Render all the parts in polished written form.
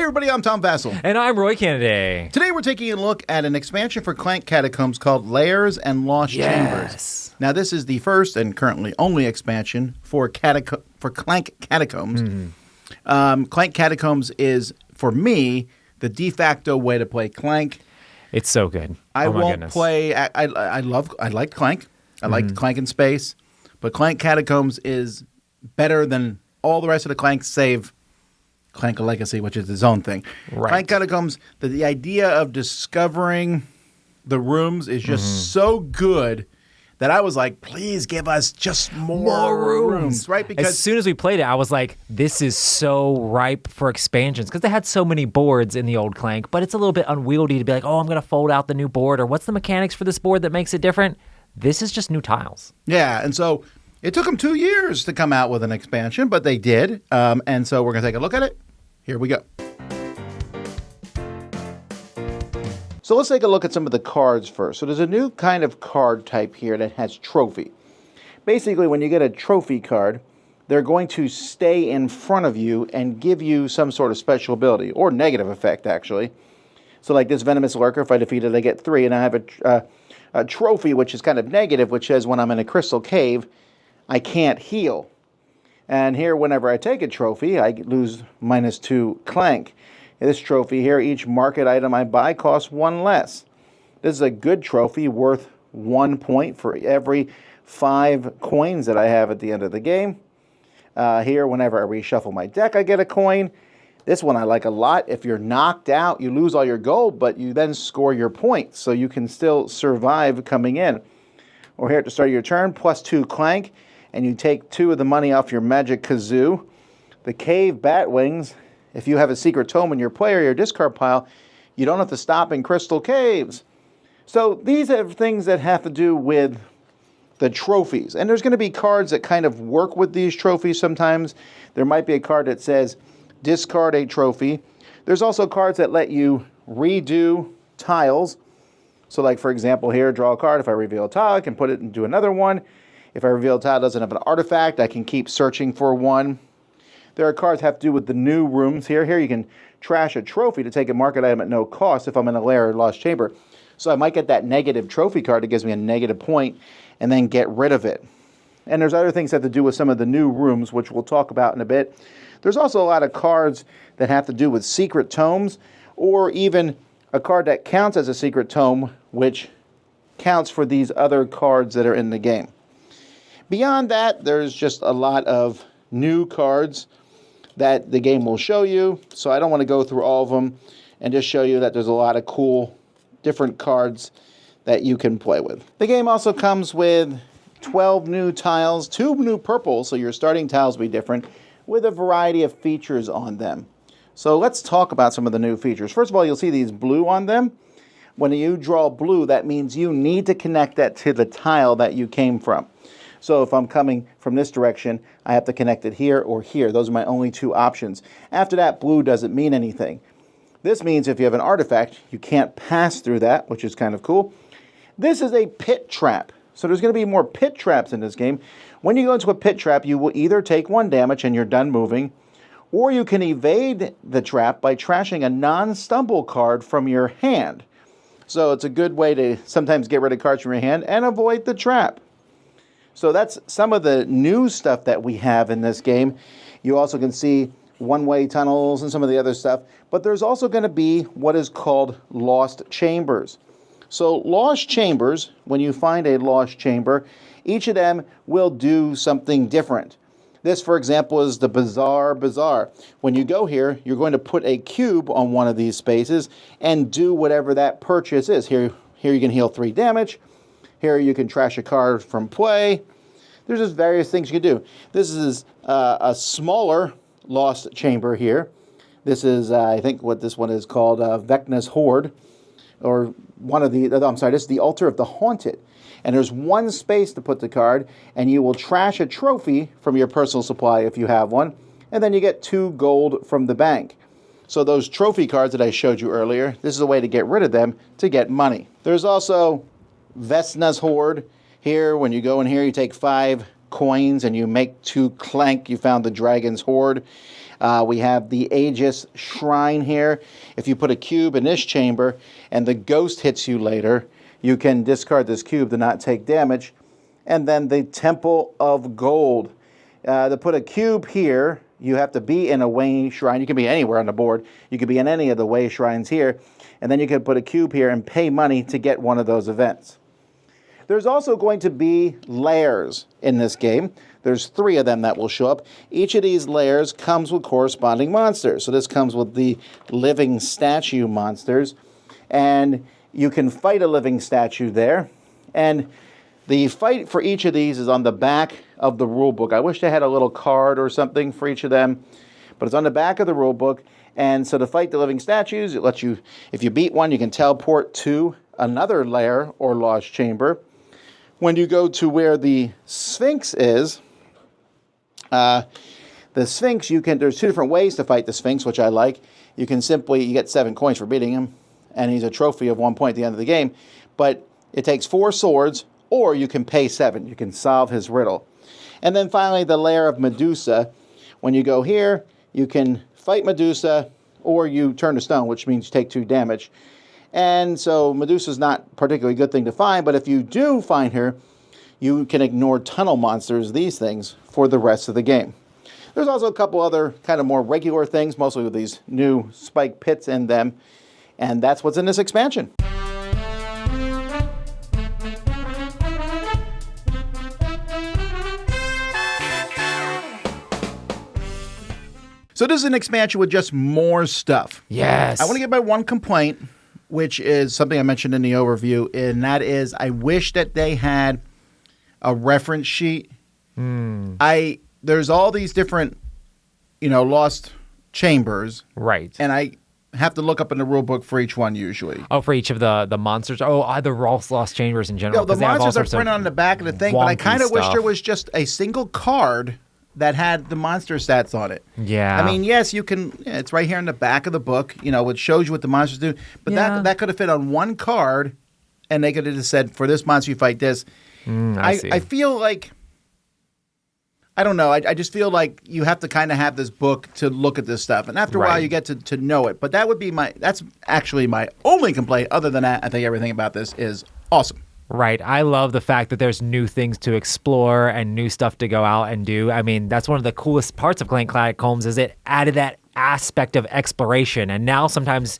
everybody, I'm Tom Vassell. And I'm Roy Kennedy. Today we're taking a look at an expansion for Clank Catacombs called Lairs and Lost Chambers. Now this is the first and currently only expansion for Clank Catacombs. Clank Catacombs is, for me, the de facto way to play Clank. It's so good. I like Clank. I like Clank in space. But Clank Catacombs is better than all the rest of the Clank, save Clank Legacy, which is its own thing. Right. Clank Catacombs, the idea of discovering the rooms is just so good that I was like, please give us just more rooms. Right? Because as soon as we played it, I was like, this is so ripe for expansions. Because they had so many boards in the old Clank, but it's a little bit unwieldy to be like, oh, I'm going to fold out the new board, or what's the mechanics for this board that makes it different? This is just new tiles. Yeah, and so it took them 2 years to come out with an expansion, but they did. And so we're going to take a look at it. Here we go. So let's take a look at some of the cards first. So there's a new kind of card type here that has trophy. Basically, when you get a trophy card, they're going to stay in front of you and give you some sort of special ability, or negative effect, actually. So like this Venomous Lurker, if I defeat it, I get 3, and I have a trophy, which is kind of negative, which says when I'm in a crystal cave, I can't heal. And here, whenever I take a trophy, I lose -2 Clank. This trophy here, each market item I buy costs 1 less. This is a good trophy worth 1 point for every 5 coins that I have at the end of the game. Here, whenever I reshuffle my deck, I get a coin. This one I like a lot. If you're knocked out, you lose all your gold, but you then score your points, so you can still survive coming in. Or here at the start of your turn, +2 Clank, and you take 2 of the money off your Magic Kazoo. The Cave Batwings, if you have a secret tome in your play or your discard pile, you don't have to stop in crystal caves. So these are things that have to do with the trophies. And there's going to be cards that kind of work with these trophies sometimes. There might be a card that says, discard a trophy. There's also cards that let you redo tiles. So like, for example, here, draw a card. If I reveal a tile, I can put it into another one. If I reveal a tile that doesn't have an artifact, I can keep searching for one. There are cards that have to do with the new rooms here. Here you can trash a trophy to take a market item at no cost if I'm in a Lair or Lost Chamber. So I might get that negative trophy card that gives me a negative point and then get rid of it. And there's other things that have to do with some of the new rooms, which we'll talk about in a bit. There's also a lot of cards that have to do with secret tomes, or even a card that counts as a secret tome, which counts for these other cards that are in the game. Beyond that, there's just a lot of new cards that the game will show you. So I don't want to go through all of them and just show you that there's a lot of cool different cards that you can play with. The game also comes with 12 new tiles, 2 new purples, so your starting tiles will be different, with a variety of features on them. So let's talk about some of the new features. First of all, you'll see these blue on them. When you draw blue, that means you need to connect that to the tile that you came from. So if I'm coming from this direction, I have to connect it here or here. Those are my only 2 options. After that, blue doesn't mean anything. This means if you have an artifact, you can't pass through that, which is kind of cool. This is a pit trap. So there's going to be more pit traps in this game. When you go into a pit trap, you will either take 1 damage and you're done moving, or you can evade the trap by trashing a non-stumble card from your hand. So it's a good way to sometimes get rid of cards from your hand and avoid the trap. So that's some of the new stuff that we have in this game. You also can see one-way tunnels and some of the other stuff. But there's also going to be what is called Lost Chambers. So Lost Chambers, when you find a Lost Chamber, each of them will do something different. This, for example, is the Bizarre Bazaar. When you go here, you're going to put a cube on one of these spaces and do whatever that purchase is. Here you can heal 3 damage. Here you can trash a card from play. There's just various things you can do. This is a smaller Lost Chamber here. This is, I think what this one is called, Vecna's Hoard. Or this is the Altar of the Haunted. And there's 1 space to put the card, and you will trash a trophy from your personal supply if you have one, and then you get 2 gold from the bank. So those trophy cards that I showed you earlier, this is a way to get rid of them to get money. There's also Vesna's Hoard. Here, when you go in here, you take 5 coins and you make 2 Clank. You found the Dragon's Hoard. We have the Aegis Shrine here. If you put a cube in this chamber and the ghost hits you later, you can discard this cube to not take damage. And then the Temple of Gold. To put a cube here, you have to be in a way shrine. You can be anywhere on the board. You could be in any of the way shrines here. And then you can put a cube here and pay money to get one of those events. There's also going to be lairs in this game. There's 3 of them that will show up. Each of these lairs comes with corresponding monsters. So this comes with the living statue monsters. And you can fight a living statue there. And the fight for each of these is on the back of the rule book. I wish they had a little card or something for each of them. But it's on the back of the rule book. And so to fight the living statues, it lets you, if you beat one, you can teleport to another lair or lost chamber. When you go to where the Sphinx is, the Sphinx, there's 2 different ways to fight the Sphinx, which I like. You get 7 coins for beating him, and he's a trophy of 1 point at the end of the game. But it takes 4 swords, or you can pay 7. You can solve his riddle. And then finally, the Lair of Medusa. When you go here, you can fight Medusa, or you turn to stone, which means you take 2 damage. And so Medusa's not a particularly good thing to find, but if you do find her, you can ignore tunnel monsters, these things, for the rest of the game. There's also a couple other kind of more regular things, mostly with these new spike pits in them, and that's what's in this expansion. So this is an expansion with just more stuff. Yes. I want to get my one complaint, which is something I mentioned in the overview, and that is I wish that they had a reference sheet. There's all these different, lost chambers. Right. And I have to look up in the rule book for each one usually. Oh, for each of the monsters? Oh, the Lost Chambers in general. The monsters are printed on the back of the thing, but I kind of wish there was just a single card that had the monster stats on it. Yeah. I mean, yes, you can, it's right here in the back of the book, it shows you what the monsters do, but that could have fit on one card, and they could have just said, for this monster you fight this. I feel like, I don't know, I just feel like you have to kind of have this book to look at this stuff, and after a while you get to know it, but that's actually my only complaint. Other than that, I think everything about this is awesome. Right. I love the fact that there's new things to explore and new stuff to go out and do. I mean, that's one of the coolest parts of Clank Catacombs is it added that aspect of exploration. And now sometimes,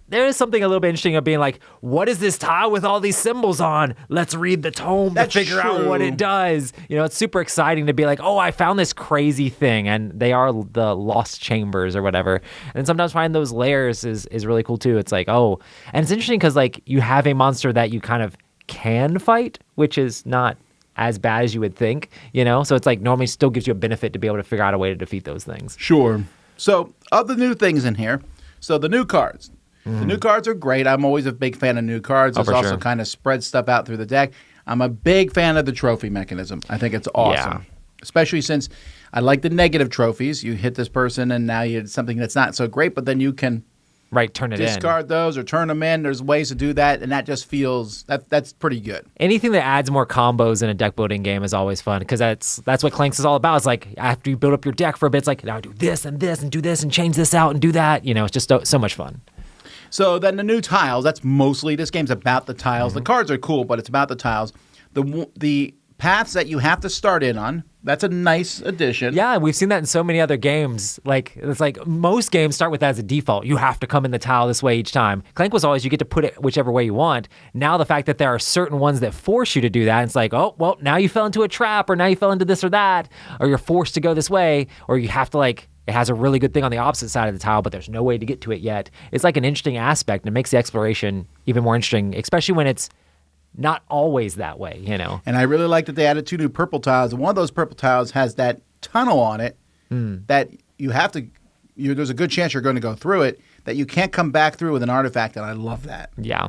there is something a little bit interesting of being like, what is this tile with all these symbols on? Let's read the tome to figure out what it does. It's super exciting to be like, oh, I found this crazy thing. And they are the Lost Chambers or whatever. And sometimes finding those lairs is really cool too. It's like, oh, and it's interesting because you have a monster that you kind of can fight, which is not as bad as you would think, So it's normally still gives you a benefit to be able to figure out a way to defeat those things. Sure. So, of the new things in here, the new cards. The new cards are great. I'm always a big fan of new cards. It's also kind of spread stuff out through the deck. I'm a big fan of the trophy mechanism. I think it's awesome. Yeah. Especially since I like the negative trophies. You hit this person and now you had something that's not so great, but then you can turn it discard those or turn them in. There's ways to do that, and that just feels that's pretty good. Anything that adds more combos in a deck building game is always fun because that's what Clanks is all about. It's like after you build up your deck for a bit, it's like now do this and this and do this and change this out and do that. It's just so much fun. So then the new tiles. That's mostly this game's about the tiles. The cards are cool, but it's about the tiles. The paths that you have to start in on. That's a nice addition. Yeah, we've seen that in so many other games. It's like most games start with that as a default. You have to come in the tile this way each time. Clank was always you get to put it whichever way you want. Now the fact that there are certain ones that force you to do that, it's like, oh, well, now you fell into a trap, or now you fell into this or that, or you're forced to go this way, or you have to it has a really good thing on the opposite side of the tile, but there's no way to get to it yet. It's like an interesting aspect, and it makes the exploration even more interesting, especially when it's not always that way, And I really like that they added 2 new purple tiles. And one of those purple tiles has that tunnel on it that you have to, there's a good chance you're going to go through it, that you can't come back through with an artifact, and I love that. Yeah.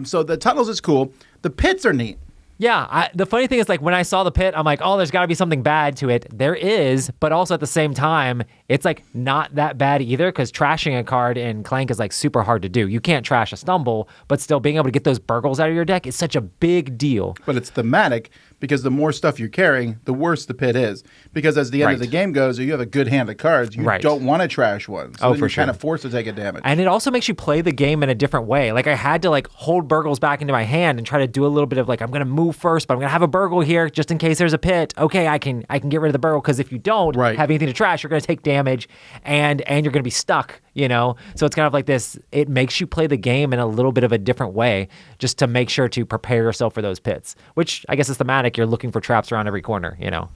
So the tunnels is cool. The pits are neat. Yeah, the funny thing is, when I saw the pit, I'm like, oh, there's got to be something bad to it. There is, but also at the same time, it's not that bad either, because trashing a card in Clank is super hard to do. You can't trash a stumble, but still being able to get those burgles out of your deck is such a big deal. But it's thematic, because the more stuff you're carrying, the worse the pit is. Because as the end of the game goes, if you have a good hand of cards, you don't want to trash one. So then you're kind of forced to take a damage. And it also makes you play the game in a different way. Like I had to like hold burgles back into my hand and try to do a little bit of like, I'm going to move first, but I'm going to have a burgle here just in case there's a pit. Okay, I can get rid of the burgle, because if you don't have anything to trash, you're going to take damage and you're going to be stuck, you know? So it's kind of like this, it makes you play the game in a little bit of a different way just to make sure to prepare yourself for those pits, which I guess is thematic. You're looking for traps around every corner, you know?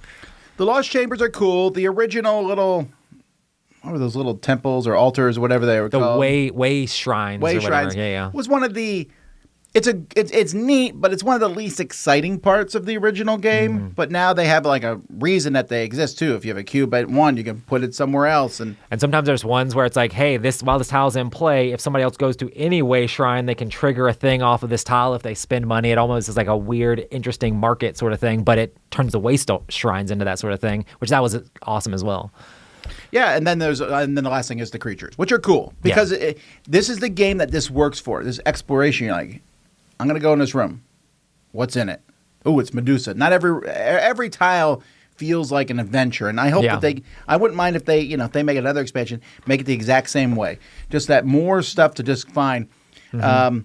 The Lost Chambers are cool. The original little, what were those little temples or altars or whatever they were called? The way shrines. Way or whatever. shrines. Yeah. Was one of the. It's neat, but it's one of the least exciting parts of the original game. But now they have like a reason that they exist too. If you have a cube at one, you can put it somewhere else. And sometimes there's ones where it's like, hey, while this tile's in play, if somebody else goes to any way shrine, they can trigger a thing off of this tile if they spend money. It almost is like a weird, interesting market sort of thing, but it turns the waste shrines into that sort of thing, which that was awesome as well. Yeah, and then the last thing is the creatures, which are cool because this is the game that this works for. This exploration, you're like, I'm going to go in this room. What's in it? Oh, it's Medusa. Not every tile feels like an adventure, and I hope that I wouldn't mind if they, if they make another expansion, make it the exact same way. Just that more stuff to just find. And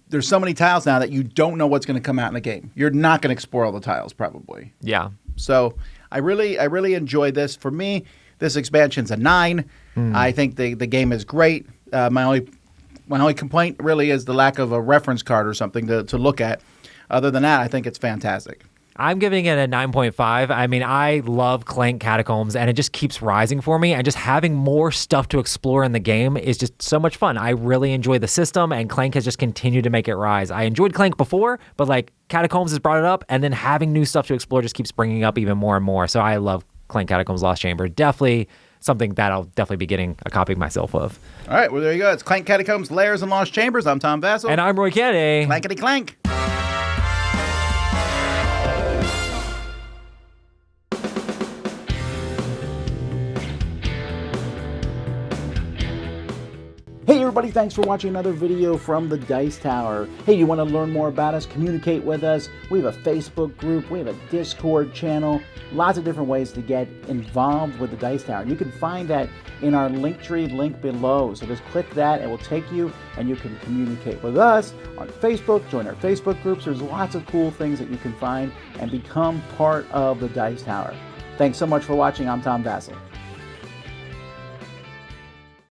there's so many tiles now that you don't know what's going to come out in the game. You're not going to explore all the tiles probably. Yeah. So I really enjoyed this. For me, this expansion's a 9. I think the game is great. My only complaint really is the lack of a reference card or something to look at. Other than that, I think it's fantastic. I'm giving it a 9.5. I mean, I love Clank Catacombs, and it just keeps rising for me. And just having more stuff to explore in the game is just so much fun. I really enjoy the system, and Clank has just continued to make it rise. I enjoyed Clank before, but like Catacombs has brought it up, and then having new stuff to explore just keeps bringing up even more and more. So I love Clank Catacombs Lost Chamber. Definitely something that I'll definitely be getting a copy myself of. All right, well, there you go. It's Clank Catacombs, Lairs and Lost Chambers. I'm Tom Vassell. And I'm Roy Kennedy. Clankety clank. Hey everybody, thanks for watching another video from the Dice Tower. Hey, you want to learn more about us, communicate with us? We have a Facebook group, we have a Discord channel, lots of different ways to get involved with the Dice Tower. You can find that in our Linktree link below. So just click that, it will take you and you can communicate with us on Facebook, join our Facebook groups. There's lots of cool things that you can find and become part of the Dice Tower. Thanks so much for watching. I'm Tom Vassell.